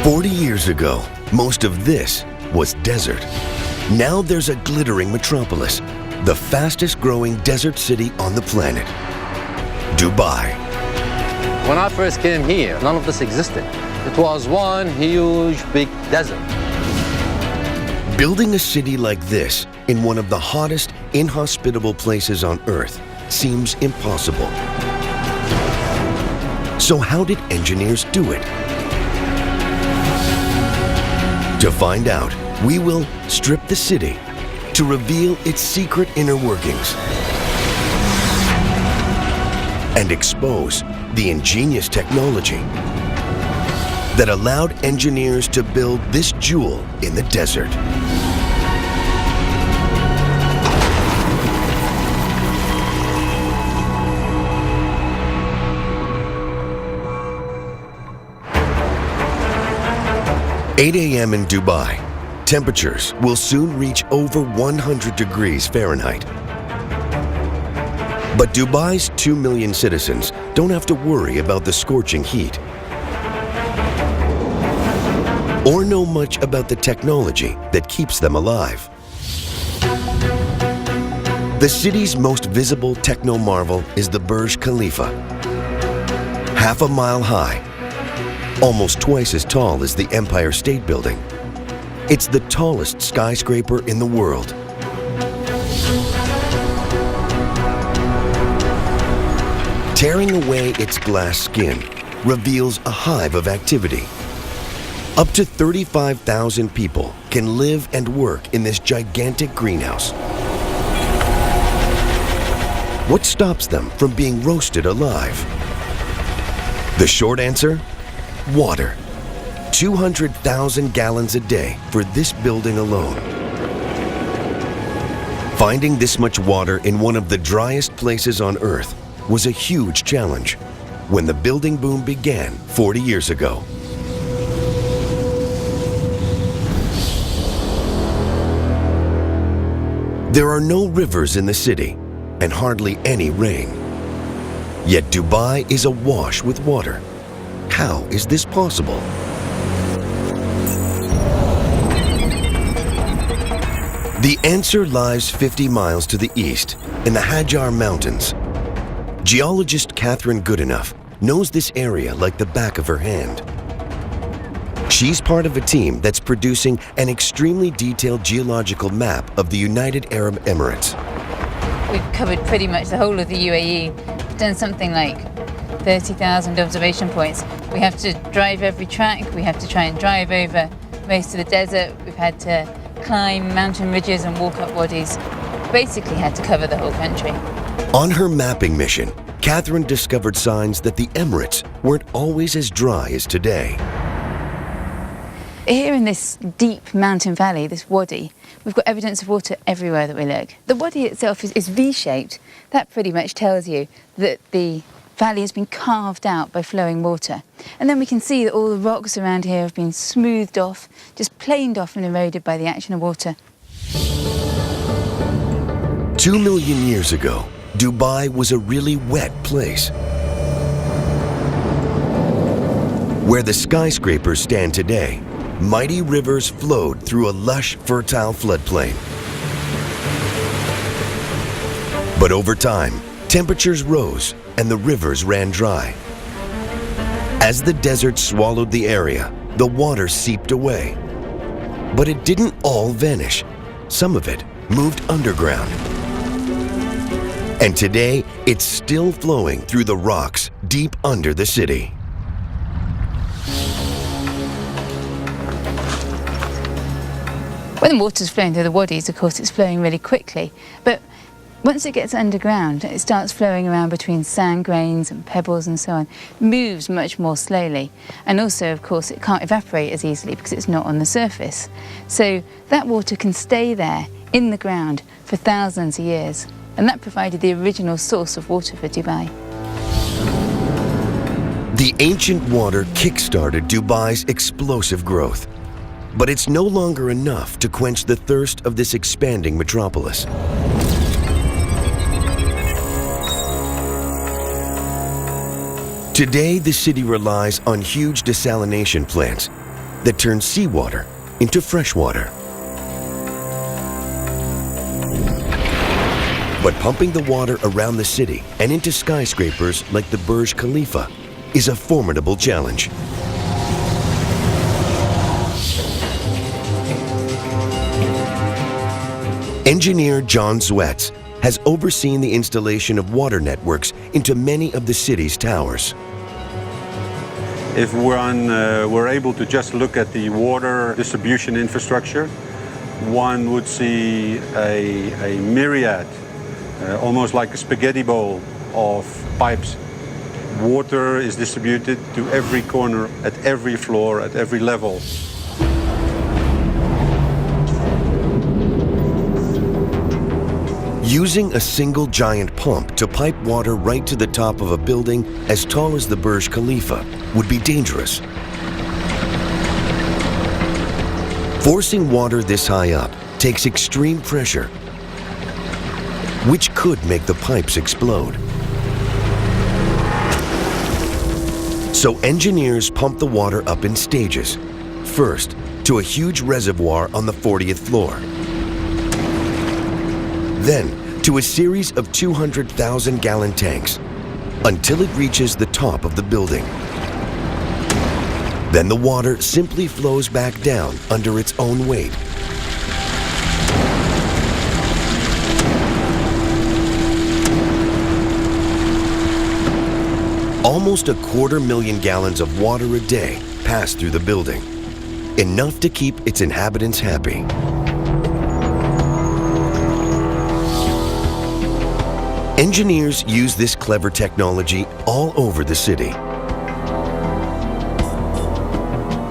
40 years ago, most of this was desert. Now there's a glittering metropolis, the fastest growing desert city on the planet, Dubai. When I first came here, none of this existed. It was one huge, big desert. Building a city like this in one of the hottest, inhospitable places on Earth seems impossible. So how did engineers do it? To find out, we will strip the city to reveal its secret inner workings and expose the ingenious technology that allowed engineers to build this jewel in the desert. "8 a.m. in Dubai. Temperatures will soon reach over 100 degrees Fahrenheit. But Dubai's 2 million citizens don't have to worry about the scorching heat or know much about the technology that keeps them alive. The city's most visible techno-marvel is the Burj Khalifa. Half a mile high, almost twice as tall as the Empire State Building. It's the tallest skyscraper in the world. Tearing away its glass skin reveals a hive of activity. Up to 35,000 people can live and work in this gigantic greenhouse. What stops them from being roasted alive? The short answer? Water. 200,000 gallons a day for this building alone. Finding this much water in one of the driest places on Earth was a huge challenge when the building boom began 40 years ago. There are no rivers in the city and hardly any rain. Yet Dubai is awash with water. How is this possible? The answer lies 50 miles to the east in the Hajar Mountains. Geologist Catherine Goodenough knows this area like the back of her hand. She's part of a team that's producing an extremely detailed geological map of the United Arab Emirates. We've covered pretty much the whole of the UAE, done something like 30,000 observation points. We have to drive every track, we have to try and drive over most of the desert, we've had to climb mountain ridges and walk up wadis. Basically had to cover the whole country. On her mapping mission, Catherine discovered signs that the Emirates weren't always as dry as today. Here in this deep mountain valley, this wadi, we've got evidence of water everywhere that we look. The wadi itself is V-shaped. That pretty much tells you that the valley has been carved out by flowing water. And then we can see that all the rocks around here have been smoothed off, just planed off and eroded by the action of water. 2 million years ago, Dubai was a really wet place. Where the skyscrapers stand today, mighty rivers flowed through a lush, fertile floodplain. But over time, temperatures rose and the rivers ran dry. As the desert swallowed the area, the water seeped away. But it didn't all vanish. Some of it moved underground. And today, it's still flowing through the rocks deep under the city. When the water's flowing through the wadis, of course, it's flowing really quickly. But once it gets underground, it starts flowing around between sand grains and pebbles and so on. It moves much more slowly. And also, of course, it can't evaporate as easily because it's not on the surface. So that water can stay there in the ground for thousands of years. And that provided the original source of water for Dubai. The ancient water kick-started Dubai's explosive growth. But it's no longer enough to quench the thirst of this expanding metropolis. Today, the city relies on huge desalination plants that turns seawater into fresh water. But pumping the water around the city and into skyscrapers like the Burj Khalifa is a formidable challenge. Engineer John Zwetz has overseen the installation of water networks into many of the city's towers. If we're able to just look at the water distribution infrastructure, one would see a myriad, almost like a spaghetti bowl of pipes. Water is distributed to every corner, at every floor, at every level. Using a single giant pump to pipe water right to the top of a building as tall as the Burj Khalifa would be dangerous. Forcing water this high up takes extreme pressure, which could make the pipes explode. So engineers pump the water up in stages. First, to a huge reservoir on the 40th floor. Then, to a series of 200,000-gallon tanks, until it reaches the top of the building. Then the water simply flows back down under its own weight. Almost 250,000 gallons of water a day pass through the building, enough to keep its inhabitants happy. Engineers use this clever technology all over the city.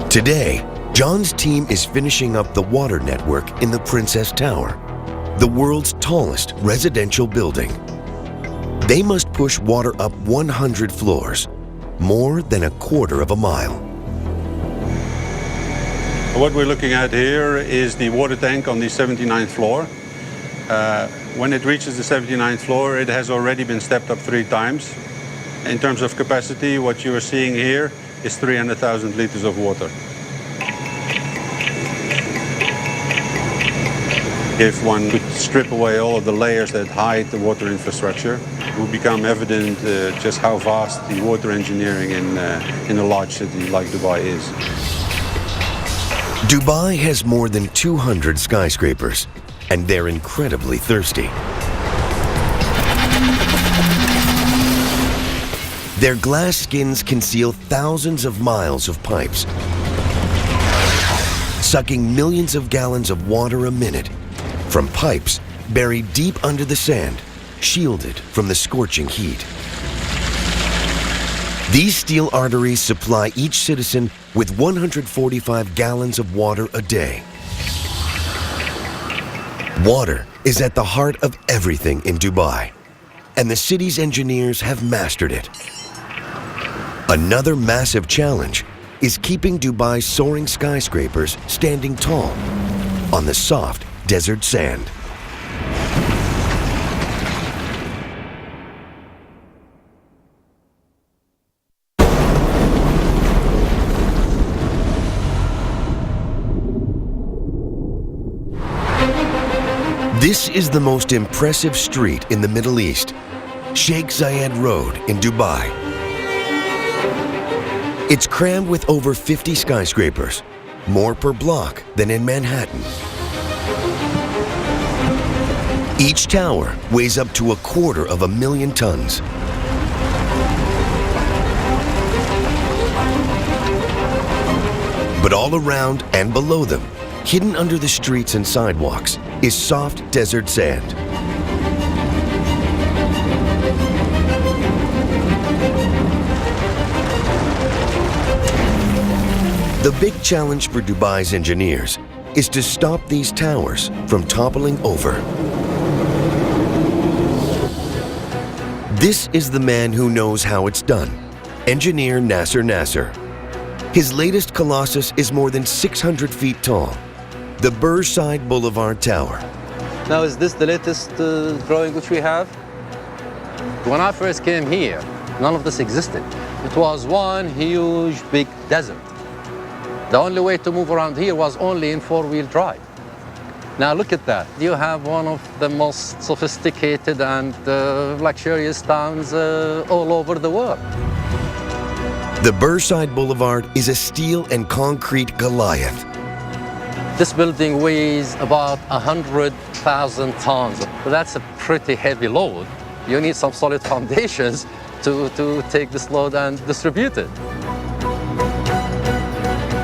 Today, John's team is finishing up the water network in the Princess Tower, the world's tallest residential building. They must push water up 100 floors, more than 1/4 mile. What we're looking at here is the water tank on the 79th floor. When it reaches the 79th floor, it has already been stepped up 3 times. In terms of capacity, what you are seeing here is 300,000 liters of water. If one could strip away all of the layers that hide the water infrastructure, it would become evident just how vast the water engineering in a large city like Dubai is. Dubai has more than 200 skyscrapers, and they're incredibly thirsty. Their glass skins conceal thousands of miles of pipes, sucking millions of gallons of water a minute from pipes buried deep under the sand, shielded from the scorching heat. These steel arteries supply each citizen with 145 gallons of water a day. Water is at the heart of everything in Dubai, and the city's engineers have mastered it. Another massive challenge is keeping Dubai's soaring skyscrapers standing tall on the soft desert sand. This is the most impressive street in the Middle East, Sheikh Zayed Road in Dubai. It's crammed with over 50 skyscrapers, more per block than in Manhattan. Each tower weighs up to 250,000 tons. But all around and below them, hidden under the streets and sidewalks, is soft desert sand. The big challenge for Dubai's engineers is to stop these towers from toppling over. This is the man who knows how it's done, engineer Nasser Nasser. His latest colossus is more than 600 feet tall, the Burj Boulevard Tower. Now, is this the latest drawing which we have? When I first came here, none of this existed. It was one huge, big desert. The only way to move around here was only in four-wheel drive. Now look at that. You have one of the most sophisticated and luxurious towns all over the world. The Burnside Boulevard is a steel and concrete Goliath. This building weighs about 100,000 tons. So that's a pretty heavy load. You need some solid foundations to take this load and distribute it.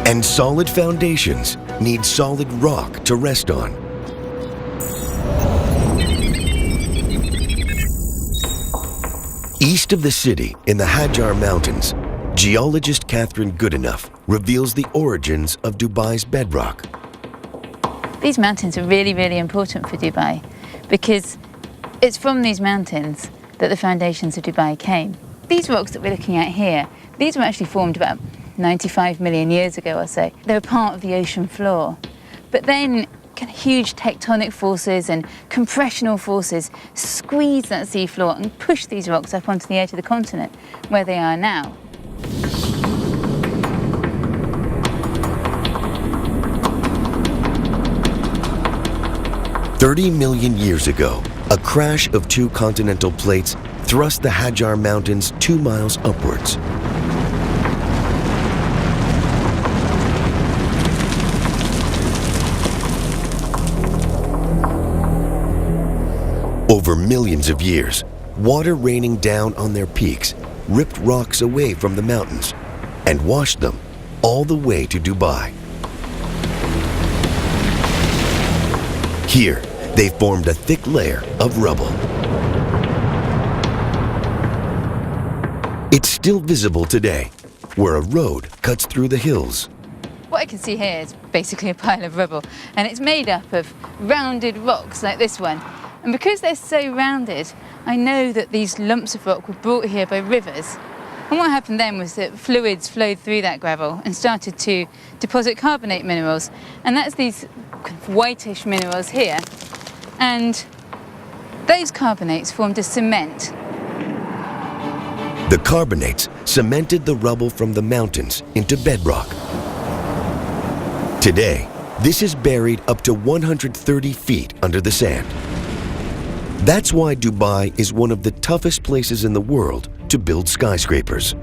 And solid foundations need solid rock to rest on. East of the city, in the Hajar Mountains, geologist Catherine Goodenough reveals the origins of Dubai's bedrock. These mountains are really, really important for Dubai because it's from these mountains that the foundations of Dubai came. These rocks that we're looking at here, these were actually formed about 95 million years ago or so. They were part of the ocean floor. But then kind of huge tectonic forces and compressional forces squeezed that seafloor and pushed these rocks up onto the edge of the continent, where they are now. "30 million years ago, a crash of two continental plates thrust the Hajar Mountains 2 miles upwards. Over millions of years, water raining down on their peaks ripped rocks away from the mountains and washed them all the way to Dubai. Here, they formed a thick layer of rubble. It's still visible today, where a road cuts through the hills. What I can see here is basically a pile of rubble, and it's made up of rounded rocks like this one. And because they're so rounded, I know that these lumps of rock were brought here by rivers. And what happened then was that fluids flowed through that gravel and started to deposit carbonate minerals. And that's these kind of whitish minerals here. And those carbonates formed a cement. The carbonates cemented the rubble from the mountains into bedrock. Today, this is buried up to 130 feet under the sand. That's why Dubai is one of the toughest places in the world to build skyscrapers.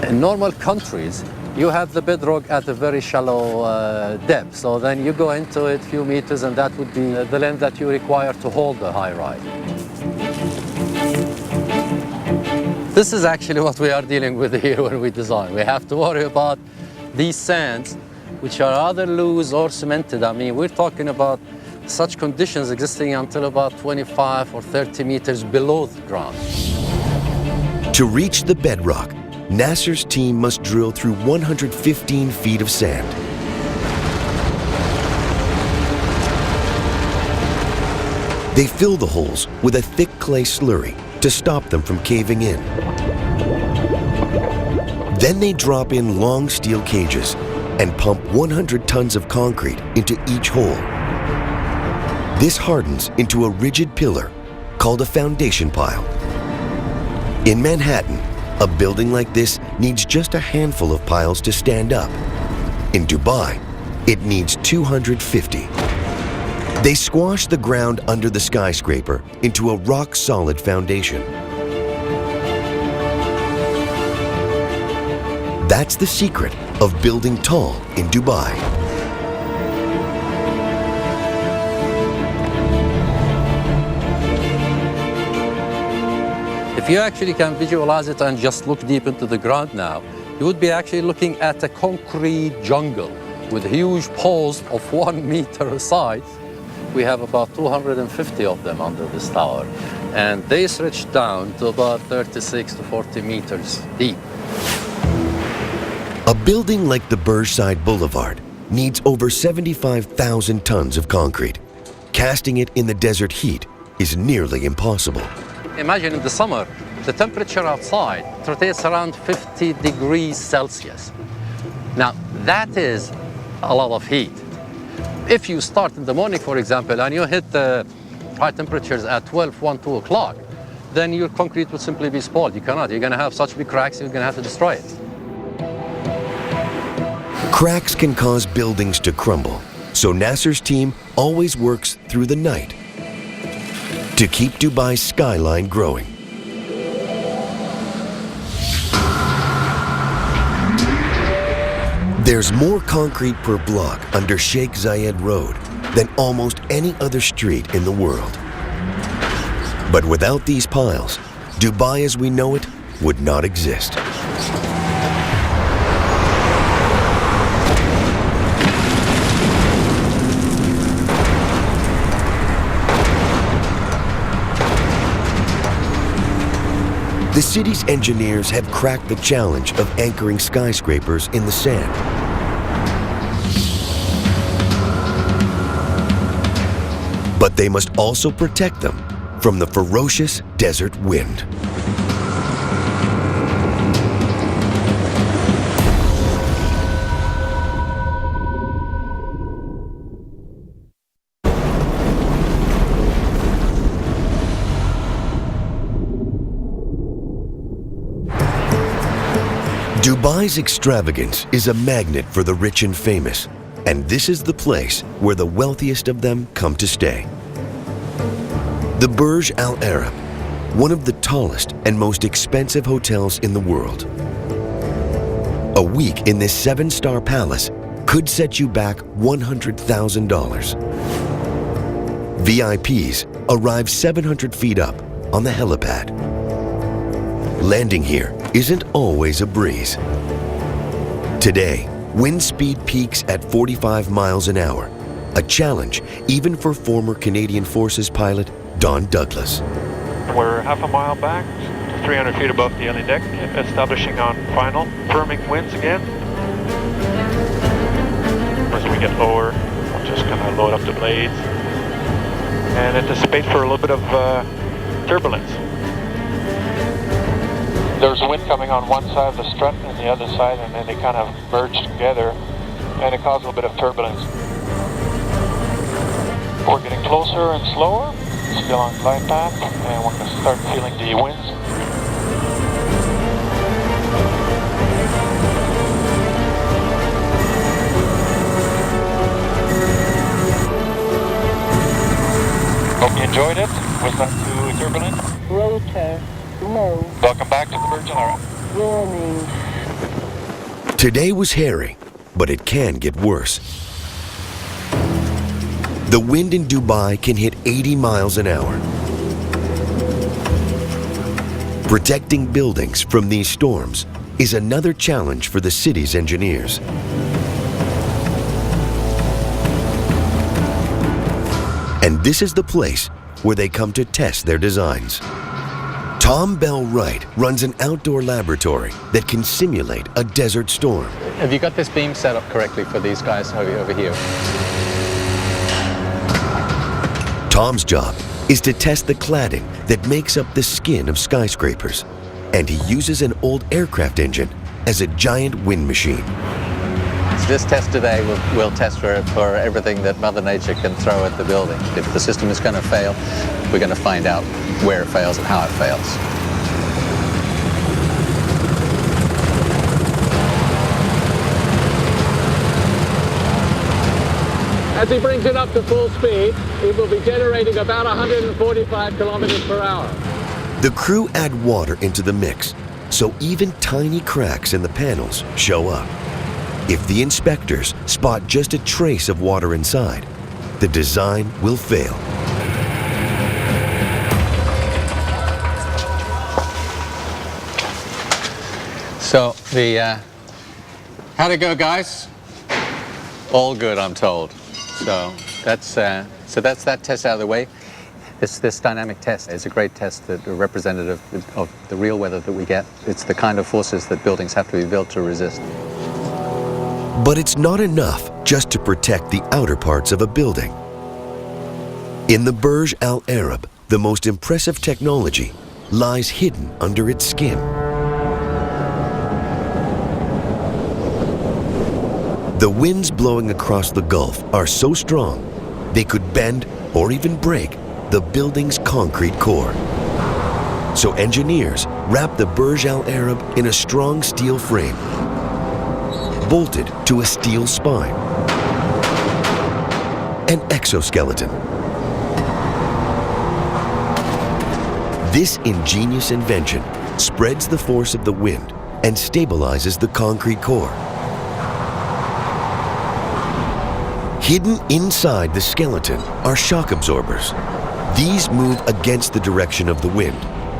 In normal countries, you have the bedrock at a very shallow depth. So then you go into it a few meters, and that would be the length that you require to hold the high rise. This is actually what we are dealing with here when we design. We have to worry about these sands, which are either loose or cemented. I mean, we're talking about such conditions existing until about 25 or 30 meters below the ground. To reach the bedrock, Nasser's team must drill through 115 feet of sand. They fill the holes with a thick clay slurry to stop them from caving in. Then they drop in long steel cages and pump 100 tons of concrete into each hole. This hardens into a rigid pillar called a foundation pile. In Manhattan, a building like this needs just a handful of piles to stand up. In Dubai, it needs 250. They squash the ground under the skyscraper into a rock-solid foundation. That's the secret of building tall in Dubai. If you actually can visualize it and just look deep into the ground now, you would be actually looking at a concrete jungle with huge poles of 1 meter size. We have about 250 of them under this tower, and they stretch down to about 36 to 40 meters deep. A building like the Burnside Boulevard needs over 75,000 tons of concrete. Casting it in the desert heat is nearly impossible. Imagine in the summer, the temperature outside rotates around 50 degrees Celsius. Now, that is a lot of heat. If you start in the morning, for example, and you hit the high temperatures at 12, 1, 2 o'clock, then your concrete will simply be spoiled. You cannot. You're going to have such big cracks, you're going to have to destroy it. Cracks can cause buildings to crumble, so Nasser's team always works through the night to keep Dubai's skyline growing. There's more concrete per block under Sheikh Zayed Road than almost any other street in the world. But without these piles, Dubai as we know it would not exist. The city's engineers have cracked the challenge of anchoring skyscrapers in the sand. But they must also protect them from the ferocious desert wind. Dubai's extravagance is a magnet for the rich and famous, and this is the place where the wealthiest of them come to stay. The Burj Al Arab, one of the tallest and most expensive hotels in the world. A week in this 7-star palace could set you back $100,000. VIPs arrive 700 feet up on the helipad. Landing here isn't always a breeze. Today, wind speed peaks at 45 miles an hour, a challenge even for former Canadian Forces pilot Don Douglas. We're half a mile back, 300 feet above the LA deck, establishing on final, firming winds again. As we get lower, we'll just kind of load up the blades and anticipate for a little bit of turbulence. There's wind coming on one side of the strut and the other side, and then they kind of merge together, and it causes a little bit of turbulence. We're getting closer and slower, still on glide path, and we're going to start feeling the winds. Hope you enjoyed it. Was that too turbulent? Rotor. No. Welcome back to the Burj Al Arab. Warning. Today was hairy, but it can get worse. The wind in Dubai can hit 80 miles an hour. Protecting buildings from these storms is another challenge for the city's engineers. And this is the place where they come to test their designs. Tom Bell Wright runs an outdoor laboratory that can simulate a desert storm. Have you got this beam set up correctly for these guys over here? Tom's job is to test the cladding that makes up the skin of skyscrapers, and he uses an old aircraft engine as a giant wind machine. So this test today will test for everything that Mother Nature can throw at the building. If the system is going to fail, we're going to find out where it fails and how it fails. As he brings it up to full speed, it will be generating about 145 kilometers per hour. The crew add water into the mix, so even tiny cracks in the panels show up. If the inspectors spot just a trace of water inside, the design will fail. So how'd it go, guys? All good, I'm told. So that's that test out of the way. This dynamic test is a great test, that representative of the real weather that we get. It's the kind of forces that buildings have to be built to resist. But it's not enough just to protect the outer parts of a building. In the Burj Al Arab, the most impressive technology lies hidden under its skin. The winds blowing across the Gulf are so strong, they could bend or even break the building's concrete core. So engineers wrap the Burj Al Arab in a strong steel frame. bolted to a steel spine. An exoskeleton. This ingenious invention spreads the force of the wind and stabilizes the concrete core. Hidden inside the skeleton are shock absorbers. These move against the direction of the wind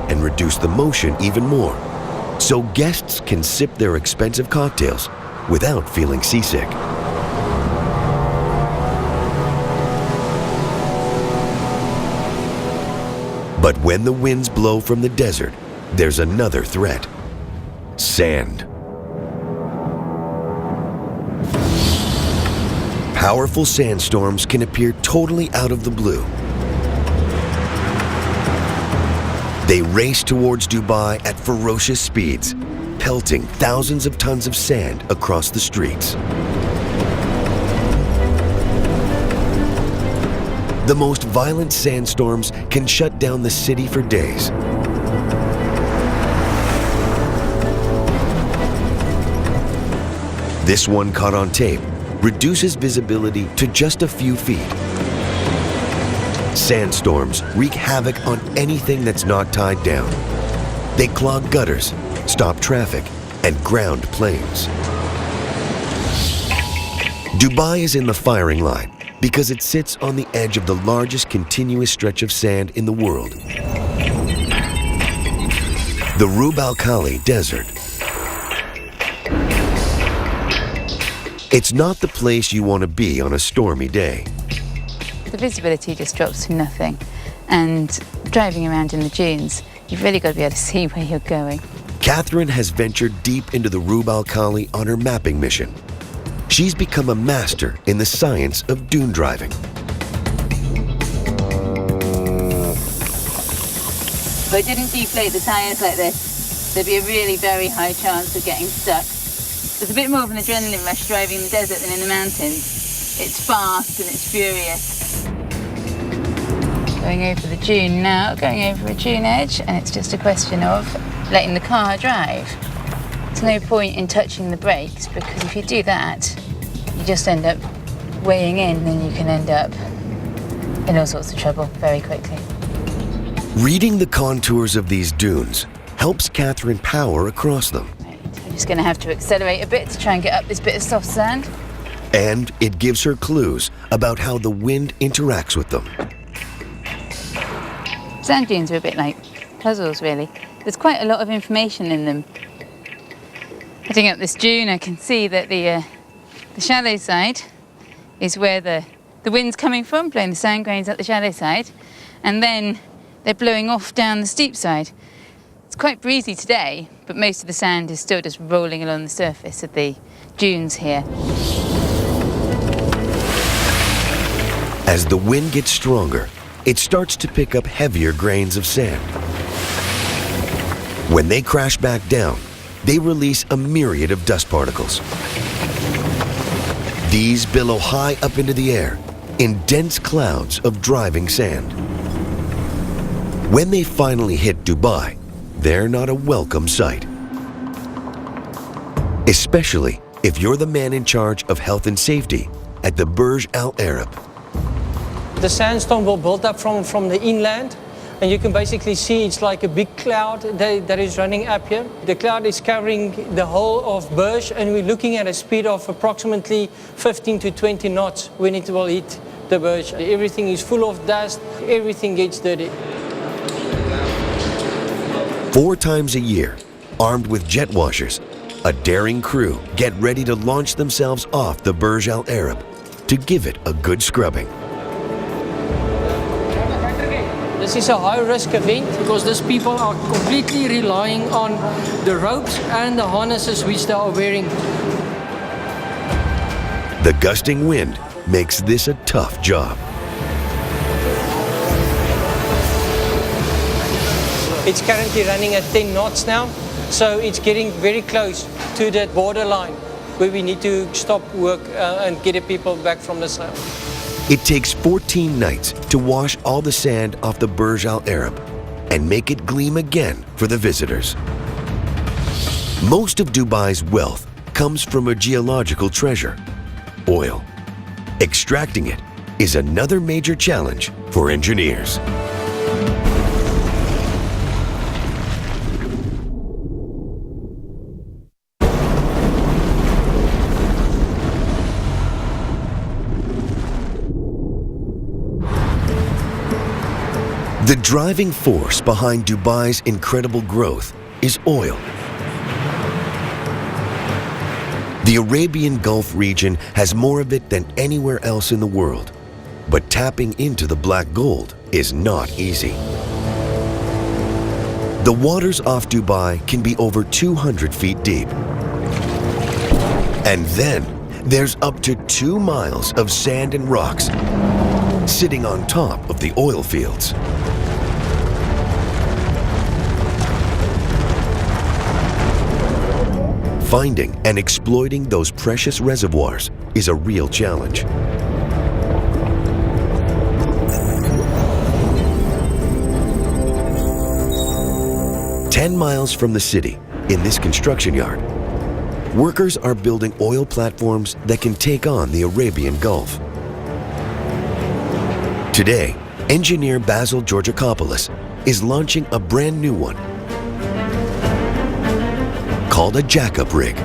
and reduce the motion even more, so guests can sip their expensive cocktails without feeling seasick. But when the winds blow from the desert, there's another threat: sand. Powerful sandstorms can appear totally out of the blue. They race towards Dubai at ferocious speeds, pelting thousands of tons of sand across the streets. The most violent sandstorms can shut down the city for days. This one, caught on tape, reduces visibility to just a few feet. Sandstorms wreak havoc on anything that's not tied down. They clog gutters, stop traffic, and ground planes. Dubai is in the firing line because it sits on the edge of the largest continuous stretch of sand in the world, the Rub al Khali Desert. It's not the place you want to be on a stormy day. The visibility just drops to nothing, and driving around in the dunes, you've really got to be able to see where you're going. Catherine has ventured deep into the Rub al Khali on her mapping mission. She's become a master in the science of dune driving. If I didn't deflate the tyres like this, there'd be a really very high chance of getting stuck. There's a bit more of an adrenaline rush driving in the desert than in the mountains. It's fast and it's furious. Going over the dune now, going over a dune edge, and it's just a question of letting the car drive. There's no point in touching the brakes, because if you do that, you just end up weighing in and you can end up in all sorts of trouble very quickly. Reading the contours of these dunes helps Catherine power across them. I'm just going to have to accelerate a bit to try and get up this bit of soft sand. And it gives her clues about how the wind interacts with them. Sand dunes are a bit like puzzles, really. There's quite a lot of information in them. Heading up this dune, I can see that the shallow side is where the wind's coming from, blowing the sand grains up the shallow side, and then they're blowing off down the steep side. It's quite breezy today, but most of the sand is still just rolling along the surface of the dunes here. As the wind gets stronger, it starts to pick up heavier grains of sand. When they crash back down, they release a myriad of dust particles. These billow high up into the air in dense clouds of driving sand. When they finally hit Dubai, they're not a welcome sight. Especially if you're the man in charge of health and safety at the Burj Al Arab. The sandstone will build up from the inland, and you can basically see it's like a big cloud that is running up here. The cloud is covering the whole of Burj, and we're looking at a speed of approximately 15 to 20 knots when it will hit the Burj. Everything is full of dust, everything gets dirty. 4 times a year, armed with jet washers, a daring crew get ready to launch themselves off the Burj Al Arab to give it a good scrubbing. This is a high-risk event because these people are completely relying on the ropes and the harnesses which they are wearing. The gusting wind makes this a tough job. It's currently running at 10 knots now, so it's getting very close to that borderline where we need to stop work and get the people back from the sail. It takes 14 nights to wash all the sand off the Burj Al Arab and make it gleam again for the visitors. Most of Dubai's wealth comes from a geological treasure, oil. Extracting it is another major challenge for engineers. The driving force behind Dubai's incredible growth is oil. The Arabian Gulf region has more of it than anywhere else in the world, but tapping into the black gold is not easy. The waters off Dubai can be over 200 feet deep. And then there's up to 2 miles of sand and rocks sitting on top of the oil fields. Finding and exploiting those precious reservoirs is a real challenge. "10 miles from the city, in this construction yard, workers are building oil platforms that can take on the Arabian Gulf. Today, engineer Basil Georgakopoulos is launching a brand new one, called a jackup rig.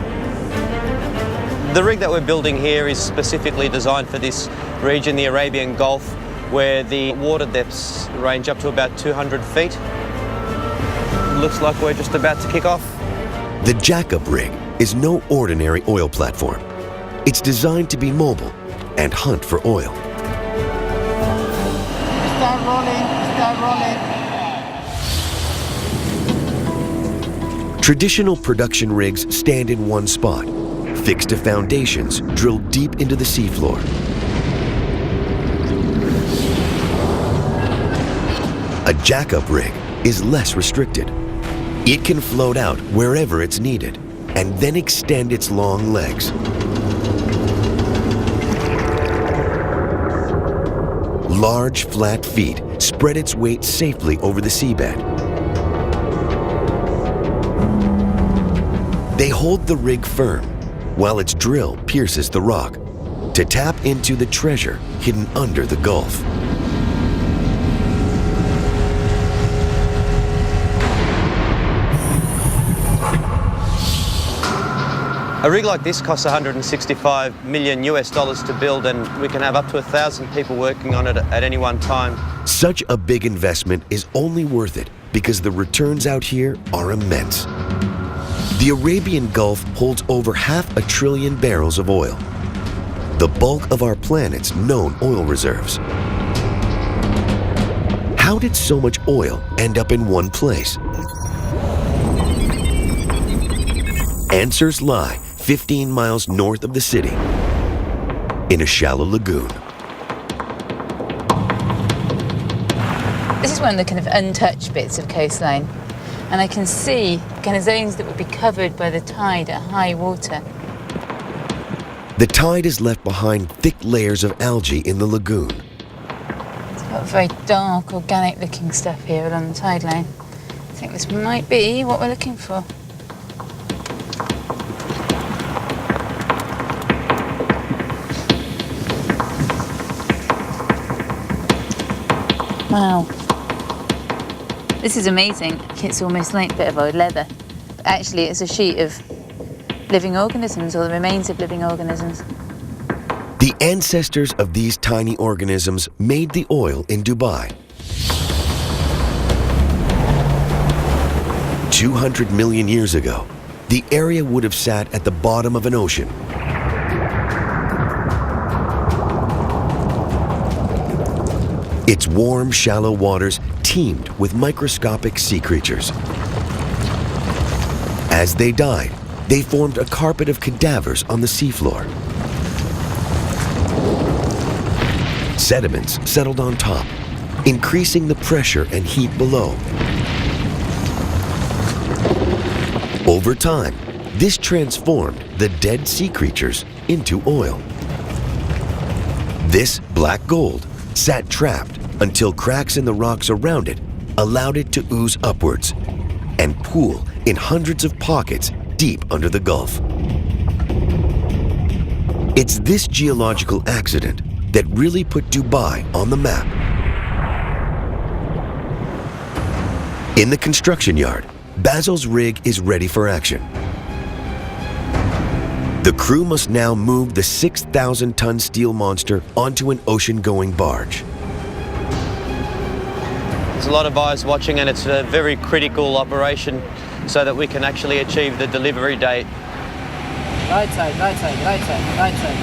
The rig that we're building here is specifically designed for this region, the Arabian Gulf, where the water depths range up to about 200 feet. Looks like we're just about to kick off. The jackup rig is no ordinary oil platform. It's designed to be mobile and hunt for oil. Start rolling, start rolling. Traditional production rigs stand in one spot, fixed to foundations drilled deep into the seafloor. A jackup rig is less restricted. It can float out wherever it's needed and then extend its long legs. Large, flat feet spread its weight safely over the seabed. They hold the rig firm while its drill pierces the rock to tap into the treasure hidden under the Gulf. A rig like this costs $165 million to build, and we can have up to 1,000 people working on it at any one time. Such a big investment is only worth it because the returns out here are immense. The Arabian Gulf holds over 500 billion barrels of oil, the bulk of our planet's known oil reserves. How did so much oil end up in one place? Answers lie 15 miles north of the city, in a shallow lagoon. This is one of the kind of untouched bits of coastline, and I can see kind of zones that would be covered by the tide at high water. The tide has left behind thick layers of algae in the lagoon. It's got very dark, organic-looking stuff here along the tide line. I think this might be what we're looking for. Wow. This is amazing. It's almost like a bit of old leather. But actually, it's a sheet of living organisms, or the remains of living organisms. The ancestors of these tiny organisms made the oil in Dubai. 200 million years ago, the area would have sat at the bottom of an ocean. Its warm, shallow waters teemed with microscopic sea creatures. As they died, they formed a carpet of cadavers on the seafloor. Sediments settled on top, increasing the pressure and heat below. Over time, this transformed the dead sea creatures into oil. This black gold sat trapped until cracks in the rocks around it allowed it to ooze upwards and pool in hundreds of pockets deep under the Gulf. It's this geological accident that really put Dubai on the map. In the construction yard, Basil's rig is ready for action. The crew must now move the 6,000-ton steel monster onto an ocean-going barge. There's a lot of eyes watching, and it's a very critical operation so that we can actually achieve the delivery date. Right side, right side, right side, right side.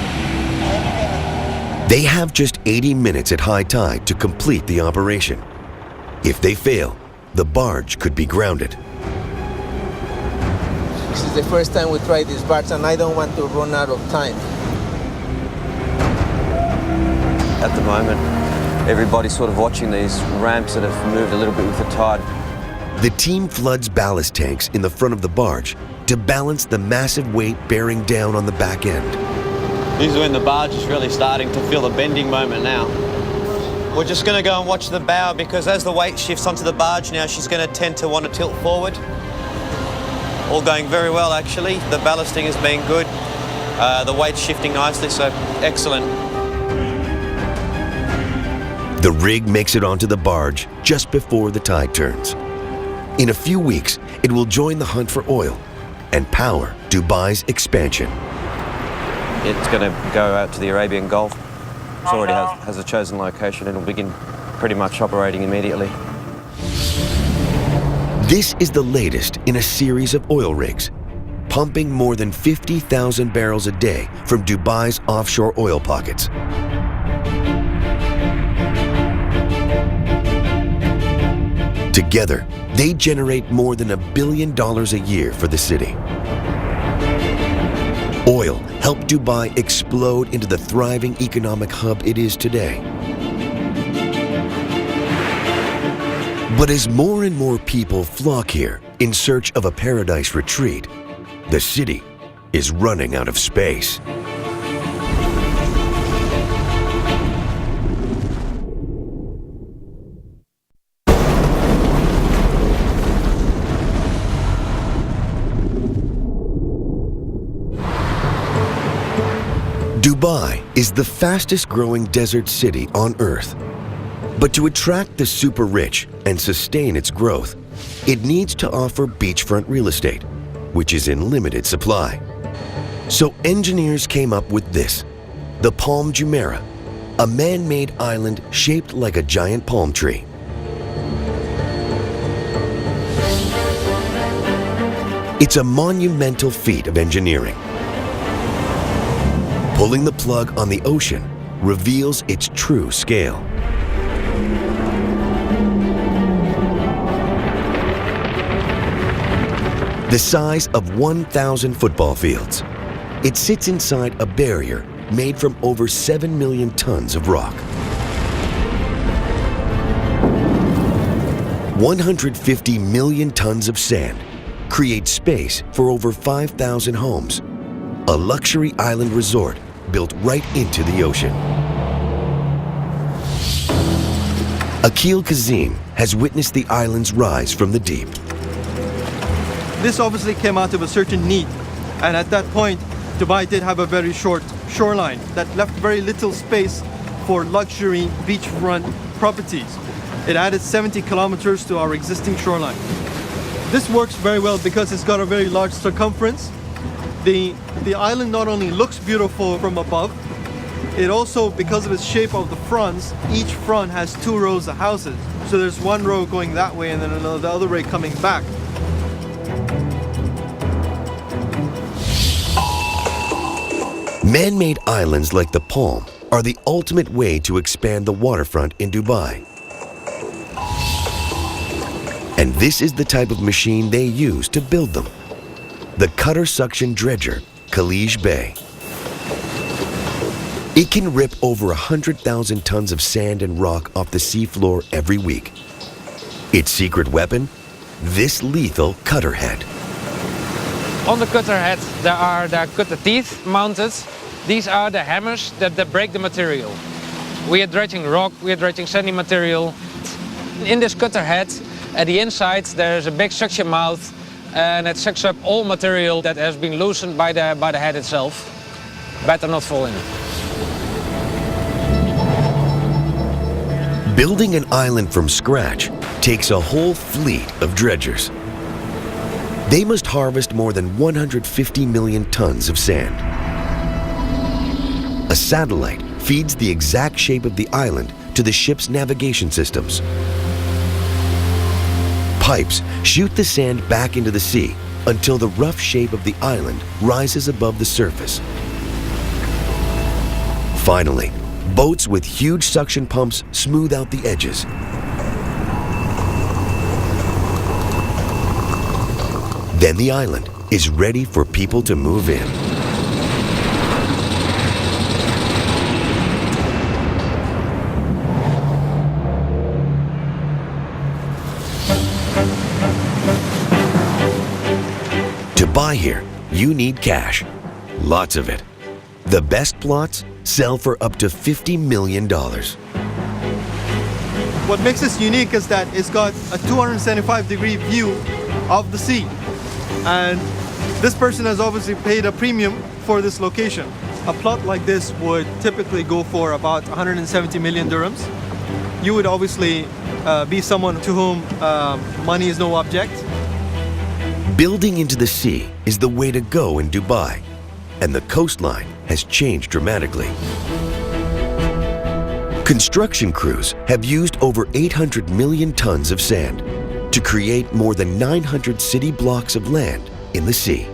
They have just 80 minutes at high tide to complete the operation. If they fail, the barge could be grounded. This is the first time we try this barge, and I don't want to run out of time. At the moment, everybody's sort of watching these ramps that have moved a little bit with the tide. The team floods ballast tanks in the front of the barge to balance the massive weight bearing down on the back end. This is when the barge is really starting to feel the bending moment now. We're just going to go and watch the bow, because as the weight shifts onto the barge now, she's going to tend to want to tilt forward. All going very well, actually. The ballasting has been good. The weight's shifting nicely, so excellent. The rig makes it onto the barge just before the tide turns. In a few weeks, it will join the hunt for oil and power Dubai's expansion. It's going to go out to the Arabian Gulf. It already has a chosen location. It'll begin pretty much operating immediately. This is the latest in a series of oil rigs, pumping more than 50,000 barrels a day from Dubai's offshore oil pockets. Together, they generate more than $1 billion a year for the city. Oil helped Dubai explode into the thriving economic hub it is today. But as more and more people flock here in search of a paradise retreat, the city is running out of space. Dubai is the fastest growing desert city on Earth. But to attract the super rich and sustain its growth, it needs to offer beachfront real estate, which is in limited supply. So engineers came up with this, the Palm Jumeirah, a man-made island shaped like a giant palm tree. It's a monumental feat of engineering. Pulling the plug on the ocean reveals its true scale. The size of 1,000 football fields. It sits inside a barrier made from over 7 million tons of rock. 150 million tons of sand create space for over 5,000 homes. A luxury island resort built right into the ocean. Akil Kazim has witnessed the island's rise from the deep. This obviously came out of a certain need, and at that point Dubai did have a very short shoreline that left very little space for luxury beachfront properties. It added 70 kilometers to our existing shoreline. This works very well because it's got a very large circumference. The island not only looks beautiful from above, it also, because of its shape of the fronts, each front has 2 rows of houses. So there's one row going that way and then the other way coming back. Man-made islands like the Palm are the ultimate way to expand the waterfront in Dubai. And this is the type of machine they use to build them. The cutter suction dredger, Khalij Bey. It can rip over 100,000 tons of sand and rock off the seafloor every week. Its secret weapon? This lethal cutter head. On the cutter head there are cutter teeth mounted. These are the hammers that break the material. We are dredging rock, we are dredging sandy material. In this cutter head, at the inside there's a big suction mouth, and it sucks up all material that has been loosened by the head itself. better not fall in it. Building an island from scratch takes a whole fleet of dredgers. They must harvest more than 150 million tons of sand. A satellite feeds the exact shape of the island to the ship's navigation systems. Pipes shoot the sand back into the sea until the rough shape of the island rises above the surface. Finally, boats with huge suction pumps smooth out the edges. Then the island is ready for people to move in. To buy here, you need cash. Lots of it. The best plots sell for up to $50 million. What makes this unique is that it's got a 275-degree view of the sea. And this person has obviously paid a premium for this location. A plot like this would typically go for about 170 million dirhams. You would obviously be someone to whom money is no object. Building into the sea is the way to go in Dubai, and the coastline has changed dramatically. Construction crews have used over 800 million tons of sand to create more than 900 city blocks of land in the sea.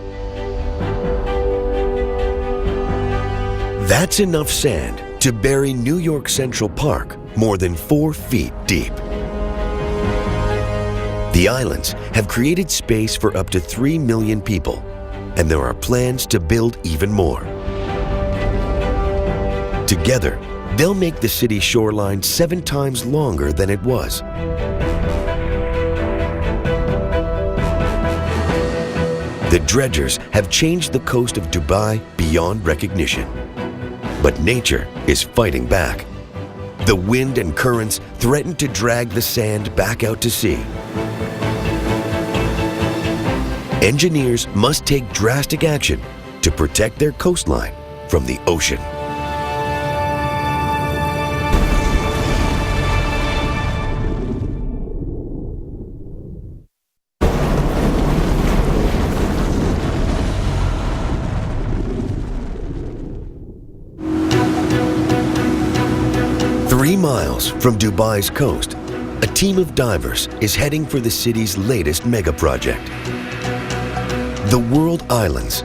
That's enough sand to bury New York Central Park more than 4 feet deep. The islands have created space for up to 3 million people, and there are plans to build even more. Together, they'll make the city's shoreline 7 times longer than it was. The dredgers have changed the coast of Dubai beyond recognition. But nature is fighting back. The wind and currents threaten to drag the sand back out to sea. Engineers must take drastic action to protect their coastline from the ocean. Miles from Dubai's coast, a team of divers is heading for the city's latest mega project. The World Islands,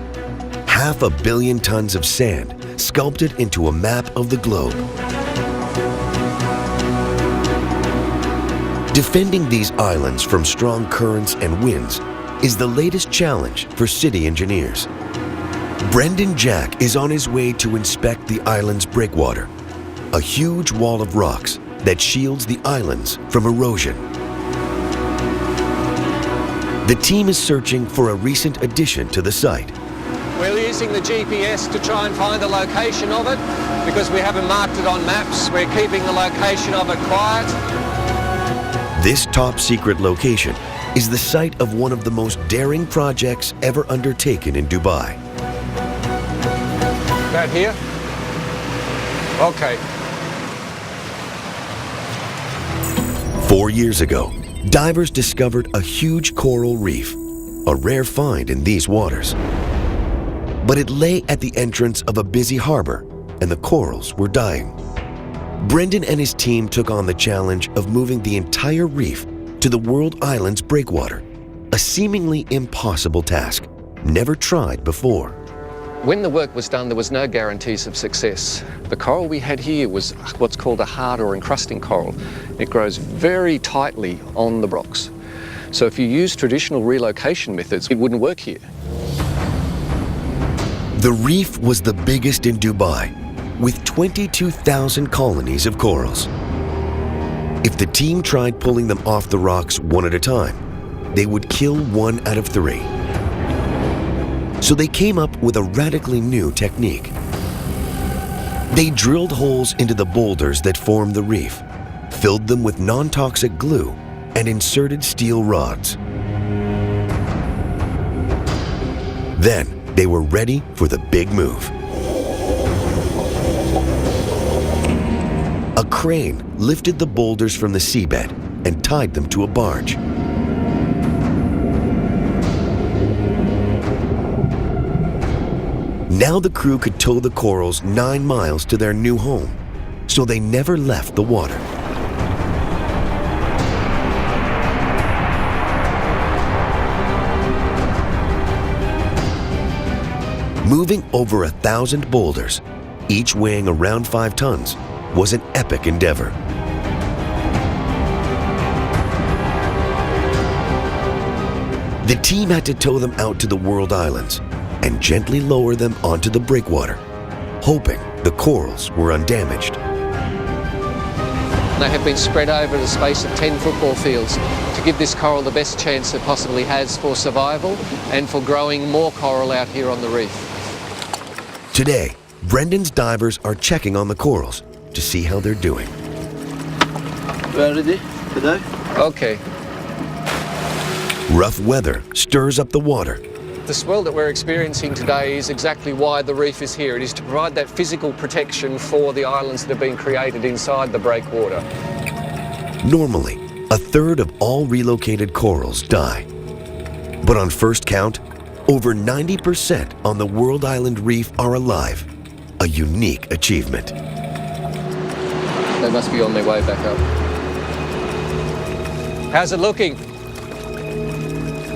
500 million tons of sand sculpted into a map of the globe. Defending these islands from strong currents and winds is the latest challenge for city engineers. Brendan Jack is on his way to inspect the island's breakwater, a huge wall of rocks that shields the islands from erosion. The team is searching for a recent addition to the site. We're using the GPS to try and find the location of it because we haven't marked it on maps. We're keeping the location of it quiet. This top secret location is the site of one of the most daring projects ever undertaken in Dubai. About here? Okay. 4 years ago, divers discovered a huge coral reef, a rare find in these waters. But it lay at the entrance of a busy harbor, and the corals were dying. Brendan and his team took on the challenge of moving the entire reef to the World Islands breakwater, a seemingly impossible task, never tried before. When the work was done, there was no guarantees of success. The coral we had here was what's called a hard or encrusting coral. It grows very tightly on the rocks. So if you use traditional relocation methods, it wouldn't work here. The reef was the biggest in Dubai, with 22,000 colonies of corals. If the team tried pulling them off the rocks one at a time, they would kill 1 out of 3. So they came up with a radically new technique. They drilled holes into the boulders that formed the reef, filled them with non-toxic glue, and inserted steel rods. Then they were ready for the big move. A crane lifted the boulders from the seabed and tied them to a barge. Now the crew could tow the corals 9 miles to their new home, so they never left the water. Moving over 1,000 boulders, each weighing around 5 tons, was an epic endeavor. The team had to tow them out to the World Islands and gently lower them onto the breakwater, hoping the corals were undamaged. They have been spread over the space of 10 football fields to give this coral the best chance it possibly has for survival and for growing more coral out here on the reef. Today, Brendan's divers are checking on the corals to see how they're doing. We're ready to dive? Okay. Rough weather stirs up the water. The swell that we're experiencing today is exactly why the reef is here. It is to provide that physical protection for the islands that have been created inside the breakwater. Normally, 1/3 of all relocated corals die. But on first count, over 90% on the World Island Reef are alive, a unique achievement. They must be on their way back up. How's it looking?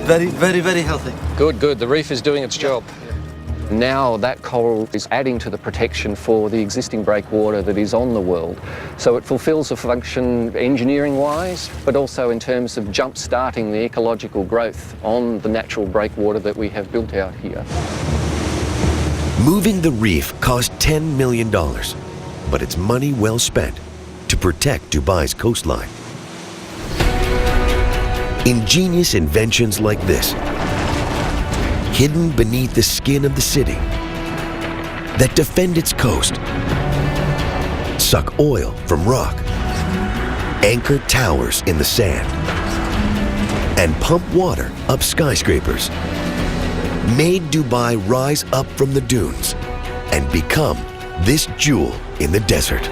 Very, very, very healthy. Good, good. The reef is doing its job. Now that coral is adding to the protection for the existing breakwater that is on the world. So it fulfills a function engineering-wise, but also in terms of jump-starting the ecological growth on the natural breakwater that we have built out here. Moving the reef cost $10 million, but it's money well spent to protect Dubai's coastline. Ingenious inventions like this, hidden beneath the skin of the city, that defend its coast, suck oil from rock, anchor towers in the sand, and pump water up skyscrapers, made Dubai rise up from the dunes and become this jewel in the desert.